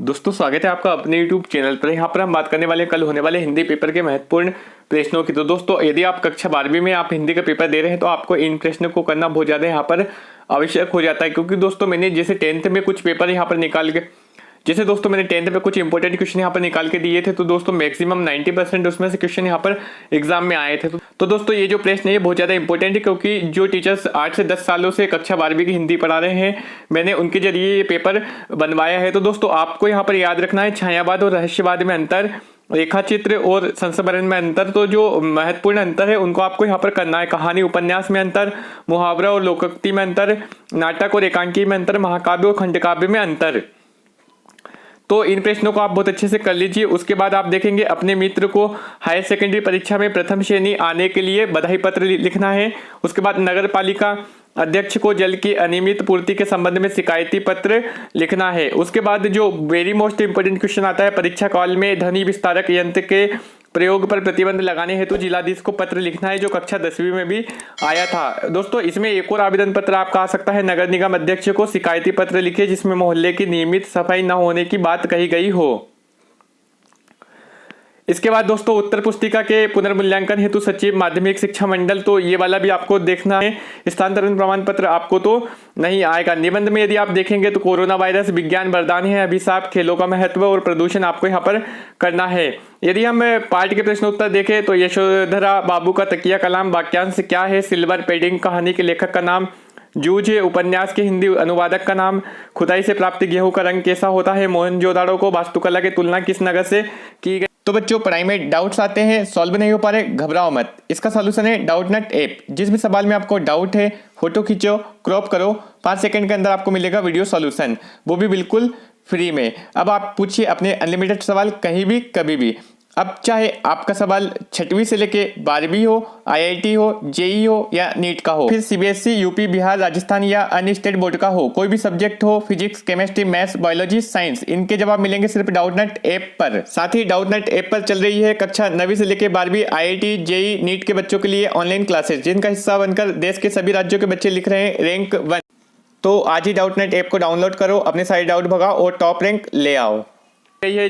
दोस्तों स्वागत है आपका अपने YouTube चैनल पर। यहाँ पर हम बात करने वाले कल होने वाले हिंदी पेपर के महत्वपूर्ण प्रश्नों की। तो दोस्तों यदि आप कक्षा 12वीं में आप हिंदी का पेपर दे रहे हैं तो आपको इन प्रश्नों को करना बहुत ज़्यादा यहाँ पर आवश्यक हो जाता है, क्योंकि दोस्तों मैंने जैसे 10th में कुछ पेपर यहाँ पर निकाल के मैंने 10th में कुछ इंपॉर्टेंट क्वेश्चन यहाँ पर निकाल के दिए थे, तो दोस्तों मैक्सिमम 90% उसमें से क्वेश्चन यहाँ पर एग्जाम में आए थे। तो दोस्तों ये जो प्रश्न है ये बहुत ज़्यादा इंपॉर्टेंट है, क्योंकि जो टीचर्स 8 से 10 सालों से कक्षा 12वीं की हिंदी पढ़ा रहे हैं, मैंने उनके जरिए ये पेपर बनवाया है। तो दोस्तों आपको यहाँ पर याद रखना है छायावाद और रहस्यवाद में अंतर, रेखा चित्र और संस्मरण में अंतर। तो जो महत्वपूर्ण अंतर है उनको आपको यहाँ पर करना है। कहानी उपन्यास में अंतर, मुहावरा और लोकोक्ति में अंतर, नाटक और एकांकी में अंतर, महाकाव्य और खंडकाव्य में अंतर। तो इन प्रश्नों को आप बहुत अच्छे से कर लीजिए। उसके बाद आप देखेंगे अपने मित्र को हायर सेकेंडरी परीक्षा में प्रथम श्रेणी आने के लिए बधाई पत्र लिखना है। उसके बाद नगर पालिका अध्यक्ष को जल की अनियमित पूर्ति के संबंध में शिकायती पत्र लिखना है। उसके बाद जो वेरी मोस्ट इंपोर्टेंट क्वेश्चन आता है, परीक्षा काल में ध्वनि विस्तारक यंत्र के प्रयोग पर प्रतिबंध लगाने हेतु जिलाधीश को पत्र लिखना है, जो कक्षा 10वीं में भी आया था। दोस्तों इसमें एक और आवेदन पत्र आपका आ सकता है, नगर निगम अध्यक्ष को शिकायती पत्र लिखिए जिसमें मोहल्ले की नियमित सफाई न होने की बात कही गई हो। इसके बाद दोस्तों उत्तर पुस्तिका के पुनर्मूल्यांकन हेतु सचिव माध्यमिक शिक्षा मंडल, तो ये वाला भी आपको देखना है। स्थानांतरण प्रमाण पत्र आपको तो नहीं आएगा। निबंध में यदि आप देखेंगे तो कोरोना वायरस विज्ञान वरदान है, अभिशाप, खेलों का महत्व और प्रदूषण आपको यहाँ पर करना है। यदि हम पाठ के प्रश्न उत्तर देखें तो यशोधरा बाबू का तकिया कलाम वाक्यांश क्या है, सिल्वर पेडिंग कहानी के लेखक का नाम, जूझ उपन्यास के हिंदी अनुवादक का नाम, खुदाई से प्राप्त गेहूं का रंग कैसा होता है, मोहनजोदाड़ो को वास्तुकला की तुलना किस नगर से की गई। तो बच्चों पढ़ाई में डाउट्स आते हैं, सॉल्व नहीं हो पा रहे, घबराओ मत। इसका सॉल्यूशन है डाउटनट ऐप। जिस भी सवाल में आपको डाउट है फोटो खींचो, क्रॉप करो, 5 सेकंड के अंदर आपको मिलेगा वीडियो सॉल्यूशन, वो भी बिल्कुल फ्री में। अब आप पूछिए अपने अनलिमिटेड सवाल कहीं भी कभी भी। अब चाहे आपका सवाल 6वीं से लेके 12वीं हो, IIT हो, JEE हो या नीट का हो, फिर CBSE, यूपी, बिहार, राजस्थान या अन्य स्टेट बोर्ड का हो, कोई भी सब्जेक्ट हो, physics, chemistry, maths, biology, science, इनके जवाब मिलेंगे सिर्फ डाउटनट ऐप पर। साथ ही डाउटनट ऐप पर चल रही है कक्षा 9वीं से लेके 12वीं IIT, JEE, नीट के बच्चों के लिए ऑनलाइन क्लासेस, जिनका हिस्सा बनकर देश के सभी राज्यों के बच्चे लिख रहे हैं रैंक 1। तो आज ही डाउटनट ऐप को डाउनलोड करो, अपने सारे डाउट भगाओ और टॉप रैंक ले आओ। ये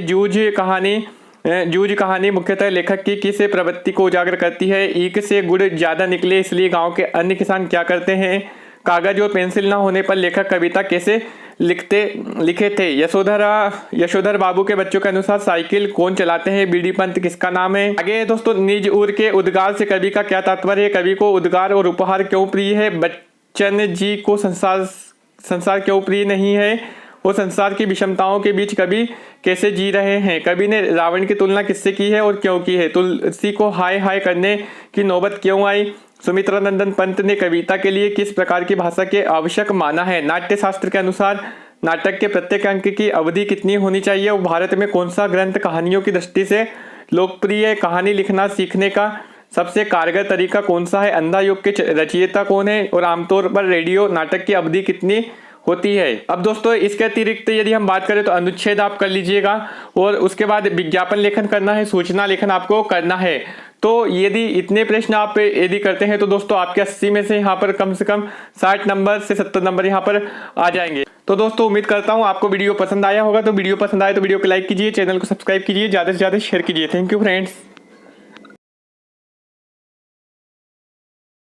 जूझ कहानी मुख्यतः लेखक की किस प्रवृत्ति को उजागर करती है। ईख से गुड़ ज्यादा निकले इसलिए गांव के अन्य किसान क्या करते हैं। कागज और पेंसिल ना होने पर लेखक कविता कैसे लिखे थे। यशोधर बाबू के बच्चों के अनुसार साइकिल कौन चलाते हैं। बीडी पंत किसका नाम है। आगे दोस्तों निज उर के उद्गार से कवि का क्या तात्पर्य है। कवि को उद्गार और उपहार क्यों प्रिय है। बच्चन जी को संसार क्यों प्रिय नहीं है। वो संसार की विषमताओं के बीच कवि कैसे जी रहे हैं। कवि ने रावण की तुलना किससे की है और क्यों की है। तुलसी को हाय हाय करने की नौबत क्यों आई। सुमित्रा नंदन पंत ने कविता के लिए किस प्रकार की भाषा के आवश्यक माना है। नाट्य शास्त्र के अनुसार नाटक के प्रत्येक अंक की अवधि कितनी होनी चाहिए। और भारत में कौन सा ग्रंथ कहानियों की दृष्टि से लोकप्रिय है। कहानी लिखना सीखने का सबसे कारगर तरीका कौन सा है। अंधा युग के रचयिता कौन है। और आमतौर पर रेडियो नाटक की अवधि कितनी होती है। अब दोस्तों इसके अतिरिक्त यदि हम बात करें तो अनुच्छेद आप कर लीजिएगा, और उसके बाद विज्ञापन लेखन करना है, सूचना लेखन आपको करना है। तो यदि इतने प्रश्न आप यदि करते हैं तो दोस्तों आपके 80 में से यहाँ पर कम से कम 60 नंबर से 70 नंबर यहाँ पर आ जाएंगे। तो दोस्तों उम्मीद करता हूँ आपको वीडियो पसंद आया होगा। तो वीडियो पसंद आए तो वीडियो को लाइक कीजिए, चैनल को सब्सक्राइब कीजिए, ज़्यादा से ज़्यादा शेयर कीजिए। Thank you friends.